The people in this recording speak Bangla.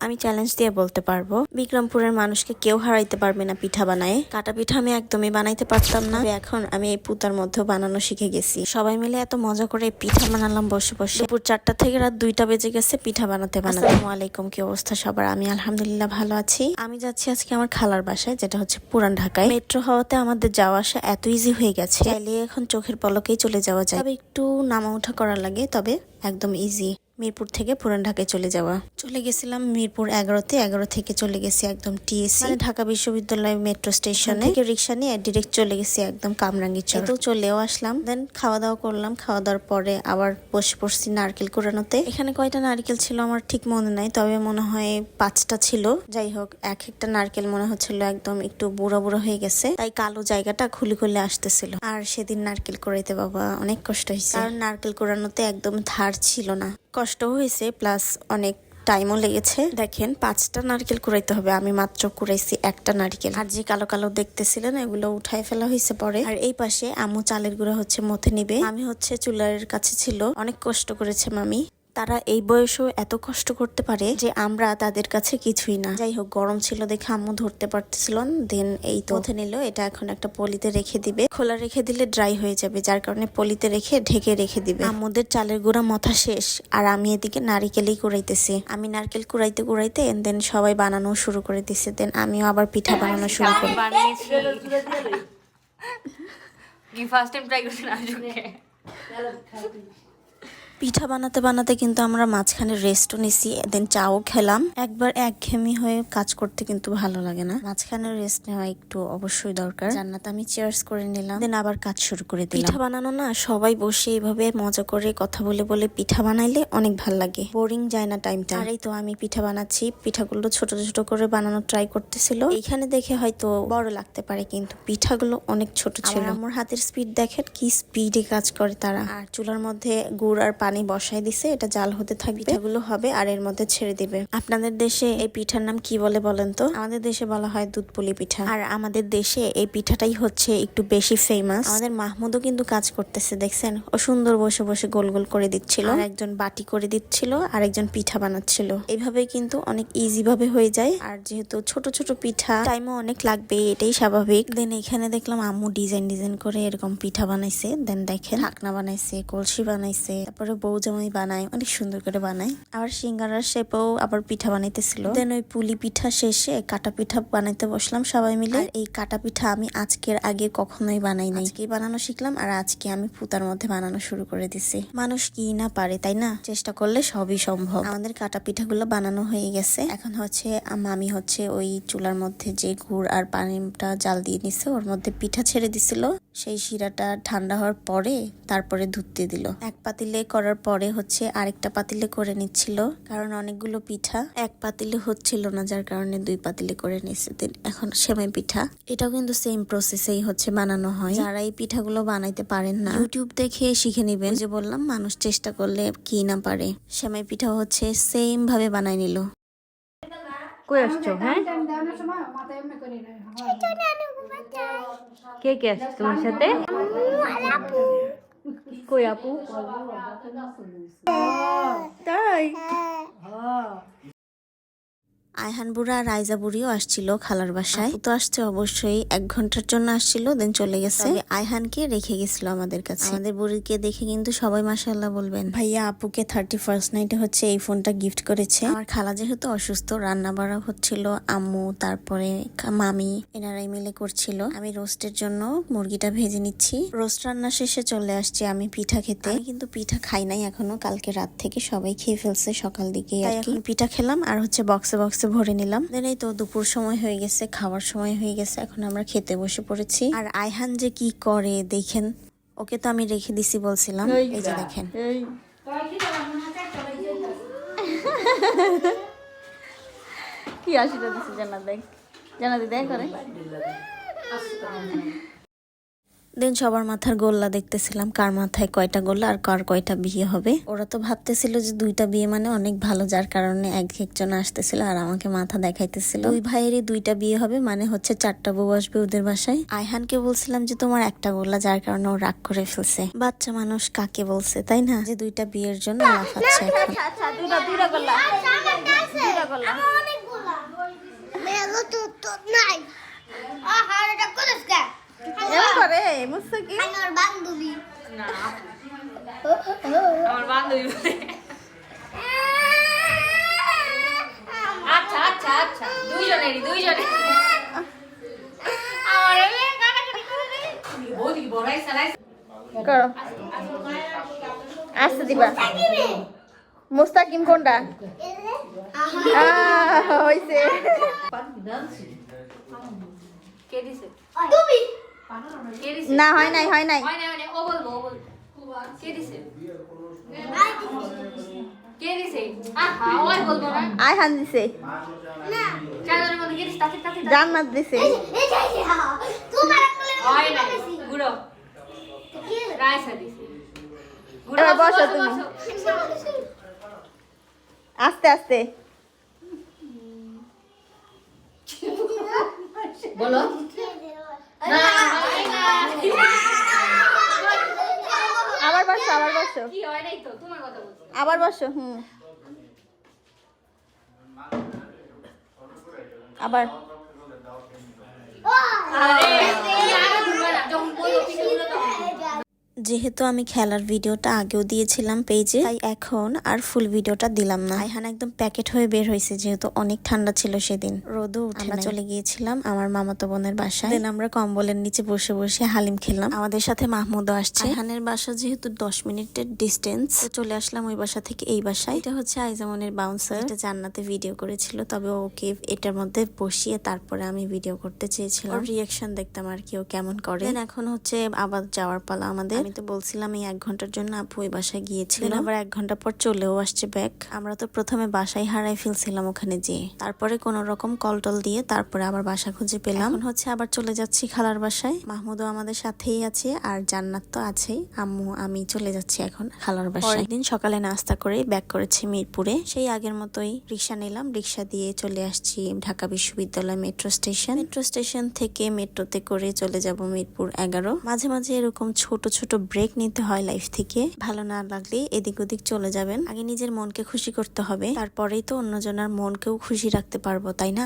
আমি চ্যালেঞ্জ দিয়ে বলতে পারবো বিক্রমপুরের মানুষকে কেউ হারাইতে পারবে না পিঠা বানায়। কাটা পিঠা আমি একদমই বানাইতে পারতাম না, এখন আমি এই পুতার মধ্যে বানানো শিখে গেছি। সবাই মিলে এত মজা করে পিঠা বানালাম বসে বসে। দুপুর 4টা থেকে রাত 2টা বেজে গেছে পিঠা বানাতে বানাতে। আসসালামু আলাইকুম, কি অবস্থা সবার? আমি আলহামদুলিল্লাহ ভালো আছি। আমি যাচ্ছি আজকে আমার খালার বাসায়, যেটা হচ্ছে পুরান ঢাকায়। মেট্রো হওয়াতে আমাদের যাওয়া আসা এত ইজি হয়ে গেছে, চাইলে এখন চোখের পলকেই চলে যাওয়া যায়। তবে একটু নামা উঠা করা লাগে, তবে একদম ইজি। মিরপুর থেকে পুরান ঢাকায় চলে গেছিলাম মিরপুর 11-তে, 11 থেকে চলে গেছি একদম টিএসসি মানে ঢাকা বিশ্ববিদ্যালয় মেট্রো স্টেশনে থেকে রিক্সা নিয়ে ডিরেক্ট চলে গেছি একদম কামরাঙ্গীরচর। তো চলেও আসলাম, দেন খাওয়া দাওয়া করলাম। খাওয়া দাওয়ার পরে আবার বসে পড়ছি নারকেল কুড়ানোতে। এখানে কয়টা নারকেল ছিল আমার ঠিক মনে নাই, তবে মনে হয় 5টা ছিল। যাই হোক, এক একটা নারকেল মনে হচ্ছিল একদম একটু বুড়া বুড়া হয়ে গেছে, তাই কালো জায়গাটা খুলে খুলে আসতেছিল। আর সেদিন নারকেল কুড়াইতে বাবা অনেক কষ্ট হয়েছে, কারণ নারকেল কুড়ানোতে একদম ধার ছিল না। কষ্ট হয়েছে প্লাস অনেক টাইমও লেগেছে। দেখেন 5টা নারকেল কুড়াইতে হবে, আমি মাত্র কুড়াইছি একটা নারকেল। আর যে কালো কালো দেখতেছিলেন এগুলো উঠাই ফেলা হয়েছে পরে। আর এই পাশে আম্মু চালের গুঁড়া হচ্ছে মথে নিবে, আমি হচ্ছে চুলার কাছে ছিল। অনেক কষ্ট করেছে মামি। তারা এই বয়সেও এত কষ্ট করতে পারে যে আমরা তাদের কাছে কিছুই না। যাই হোক, গরম ছিল দেখে আম্মু ধরতে পারতেছিল। দেন এই তো মথে নিল। এটা এখন একটা পলিতে রেখে দিবে, খোলা রেখে দিলে ড্রাই হয়ে যাবে, যার কারণে পলিতে রেখে ঢেকে রেখে দিবে। আম্মুদের চালের গুঁড়া মথা শেষ, আর আমি এদিকে নারিকেলই কুড়াইতেছি। আমি নারকেল কুড়াইতে কুড়াইতে দেন সবাই বানানো শুরু করে দিছে। দেন আমিও আবার পিঠা বানানো শুরু করি। ফার্স্ট টাইম ট্রাই করছেন আজকে? পিঠা বানাতে বানাতে কিন্তু আমরা মাঝখানে রেস্টও নিছি, দেন চাও খেলাম। একবার একঘেয়েমি হয়ে কাজ করতে কিন্তু ভালো লাগে না, মাঝখানে রেস্ট নেওয়া একটু অবশ্যই দরকার। জান্নাত আমি চেয়ার্স করে নিলাম, দেন আবার কাজ শুরু করে দিলাম। পিঠা বানানো না, সবাই বসে এইভাবে মজা করে কথা বলে বলে পিঠা বানাইলে অনেক ভালো লাগে, বোরিং যায় না টাইমটা। আর এই তো আমি পিঠা বানাচ্ছি, পিঠাগুলো ছোট ছোট করে বানানো ট্রাই করতেছিল। এইখানে দেখে হয়তো বড় লাগতে পারে, কিন্তু পিঠাগুলো অনেক ছোট ছিল। আমার হাতের স্পিড দেখেন, কি স্পিডে কাজ করে তারা। আর চুলার মধ্যে গুড় আর পানি বসাই দিছে, এটা জাল হতে থাকবে, পিঠাগুলো হবে আর এর মধ্যে ছেড়ে দিবে। আপনাদের দেশে এই পিঠার নাম কি বলে বলেন তো? আমাদের দেশে বলা হয় দুধ পুলি পিঠা। আর আমাদের দেশে এই পিঠাটাই হচ্ছে একটু বেশি ফেমাস। আমাদের মাহমুদও কিন্তু কাজ করতেছে, দেখছেন? ও সুন্দর বসে বসে গোল গোল করে দিচ্ছিল, আর একজন বাটি করে দিচ্ছিল, আর একজন পিঠা বানাচ্ছিল। এইভাবে কিন্তু অনেক ইজি ভাবে হয়ে যায়। আর যেহেতু ছোট ছোট পিঠা, টাইমও অনেক লাগবে, এটাই স্বাভাবিক। দেন এখানে দেখলাম আম্মু ডিজাইন ডিজাইন করে এরকম পিঠা বানাইছে। দেন দেখেন ঢাকনা বানাইছে, কলসি বানাইছে, তারপরে বউ জামাই বানায়, অনেক সুন্দর করে বানায়। আবার সিঙ্গারার শেপেও আবার পিঠা বানাইতেছিল। দেন ওই পুলি পিঠা শেষে কাটা পিঠা বানাইতে বসলাম সবাই মিলে। আর এই কাটা পিঠা আমি আজকের আগে কখনোই বানাই নাই, আজকেই বানানো শিখলাম। আর আজকে আমি পুতার মধ্যে বানানো শুরু করে দিছি। মানুষ কি না পারে, তাই না? চেষ্টা করলে সবই সম্ভব। আমাদের কাটা পিঠাগুলো বানানো হয়ে গেছে, এখন হচ্ছে মামি হচ্ছে ওই চুলার মধ্যে যে গুড় আর পানিটা জাল দিয়ে নিছে, ওর মধ্যে পিঠা ছেড়ে দিছিল। সেই শিরাটা ঠান্ডা হওয়ার পরে তারপরে দুধ দিয়ে দিল। এক পাতিলে করার পরে হচ্ছে আরেকটা পাতিলে করে নিচ্ছিল, কারণ অনেকগুলো পিঠা এক পাতিলে হচ্ছিল না, যার কারণে 2 পাতিলে করে নিচ্ছে। এখন সেমাই পিঠা, এটাও কিন্তু সেম প্রসেসেই হচ্ছে বানানো হয়। যারা এই পিঠাগুলো বানাইতে পারেন না, ইউটিউব দেখে শিখে নিবেন। যে বললাম, মানুষ চেষ্টা করলে কি না পারে। সেমাই পিঠা হচ্ছে সেম ভাবে বানাই নিল। কই আসছো? হ্যাঁ, কে কে আসছে তোমার সাথে? কই আপু? তাই? আয়হান বুড়া আর রাইজা বুড়িও আসছিল খালার বাসায়। তো আসছে অবশ্যই 1 ঘন্টার জন্য আসছিল, দেন চলে গেছে। আয়হানকে রেখে গেছিল আমাদের কাছে। আমাদের বুড়িকে দেখে কিন্তু সবাই মাশাআল্লাহ বলবেন। ভাইয়া আপুকে 31st নাইটে হচ্ছে এই ফোনটা গিফট করেছে। আমার খালা যেহেতু অসুস্থ, রান্না বাড়া হচ্ছিল আম্মু তারপরে মামি এনারাই মিলে করছিল। আমি রোস্টের জন্য মুরগিটা ভেজে নিচ্ছি। রোস্ট রান্না শেষে চলে আসছি আমি পিঠা খেতে। আমি কিন্তু পিঠা খাই নাই এখনো, কালকে রাত থেকে সবাই খেয়ে ফেলছে সকাল দিকে। তাই এখন পিঠা খেলাম আর হচ্ছে বক্সে বক্সে ভরে নিলাম। দেন এই তো দুপুর সময় হয়ে গেছে, খাওয়ার সময় হয়ে গেছে, এখন আমরা খেতে বসে পড়েছি। আর আয়হান যে কি করে দেখেন, ওকে তো আমি রেখে দিছি বলছিলাম, এই যে দেখেন। কি আসিটা দিছে জানা দেখ, জানা দি দেখ করে। দেন সবার মাথার গোল্লা দেখতেছিলাম, কার মাথায় কয়টা গোল্লা আর কার কয়টা বিয়ে হবে। ওরা তো ভাবতেছিল যে 2টা বিয়ে মানে অনেক ভালো, যার কারণে একজন আসতেছিল আর আমাকে মাথা দেখাইতেছিল। 2 ভাইয়েরই 2টা বিয়ে হবে, মানে হচ্ছে 4টা বউ আসবে ওদের বাসায়। আয়হানকে বলছিলাম যে তোমার একটা গোল্লা, যার কারণে ও রাগ করে ফেলছে। বাচ্চা মানুষ কাকে বলছে, তাই না? যে 2টা বিয়ের জন্য লাফাচ্ছে এখন। দুটা করলাম। এরকম করে বুঝছো কি? আমার বান্ধবী আমার বান্ধবী বলে। আচ্ছা আচ্ছা আচ্ছা দুইজনেরই আমার কাটাকাটি করে দে বৌদি বড়াই সালাই করো আসতে দিবা। মুস্তাকিম কোনটা? হইছে। কে দিছে তুমি কে দিছে না হয় নাই হয় না ও বলবো কে দিছে কে দিছে আহা ওই বলবো না আয়হান দিছে, চাদরের মধ্যে কে দিছে তাতে তাতে জান্নাত দিছে। এই যাইছে তোমার আঙ্গুলের হয় না গুড়ো রাইসা দিছে গুড়ো এবার বসো তুমি। আস্তে আস্তে বলো না হয় না আবার বসো, আবার বসো, কি হয় নাই তো তোমার কথা বলছি আবার বসো। আবার আরে আরে ঘুরবা না যখন বলবো পিছে ঘুরো তখন যেহেতু আমি খেলার ভিডিওটা আগেও দিয়েছিলাম পেজে, তাই এখন আর ফুল ভিডিওটা দিলাম না। আয়হান একদম প্যাকেট হয়ে বের হয়েছে, যেহেতু অনেক ঠান্ডা ছিল সেদিন, রোদও উঠে আমরা চলে গিয়েছিলাম আমার মামাতো বোনের বাসায়। দেন আমরা কম্বলের নিচে বসে বসে হালিম খেলাম। আমাদের সাথে মাহমুদও আসছে। আয়হানের বাসা যেহেতু 10 মিনিটের ডিস্টেন্স, চলে আসলাম ওই বাসা থেকে এই বাসায়। এটা হচ্ছে আইজামনের বাউন্সার, এটা জান্নাতে ভিডিও করেছিল, তবে ওকে এটার মধ্যে বসিয়ে তারপরে আমি ভিডিও করতে চেয়েছিলাম, রিয়াকশন দেখতাম আর কি ও কেমন করে। Then এখন হচ্ছে আবার যাওয়ার পালা আমাদের। আমি তো বলছিলাম এই 1 ঘন্টার জন্য আপু ওই বাসায় গিয়েছিল, আবার 1 ঘন্টা পর চলেও আসছে ব্যাক। আমরা তো প্রথমে বাসায় হারাই ফেলছিলাম ওখানে যেয়ে, তারপরে কোন রকম কল টল দিয়ে তারপরে আবার বাসা খুঁজে পেলাম। এখন হচ্ছে আবার চলে যাচ্ছি খালার বাসায়। মাহমুদও আমাদের সাথেই আছে আর জান্নাত তো আছেই। আম্মু আমি চলে যাচ্ছি এখন খালার বাসায়। একদিন সকালে নাস্তা করে ব্যাক করেছি মিরপুরে, সেই আগের মতোই রিক্সা নিলাম, রিক্সা দিয়ে চলে আসছি ঢাকা বিশ্ববিদ্যালয় মেট্রো স্টেশন। মেট্রো স্টেশন থেকে মেট্রোতে করে চলে যাব মিরপুর 11। মাঝে মাঝে এরকম ছোট ছোট ব্রেক নিতে হয় লাইফ থেকে, ভালো না লাগলে এদিক ওদিক চলে যাবেন। আগে নিজের মনকে খুশি করতে হবে, তারপরেই তো অন্যজনের মনকেও খুশি রাখতে পারবো, তাই না?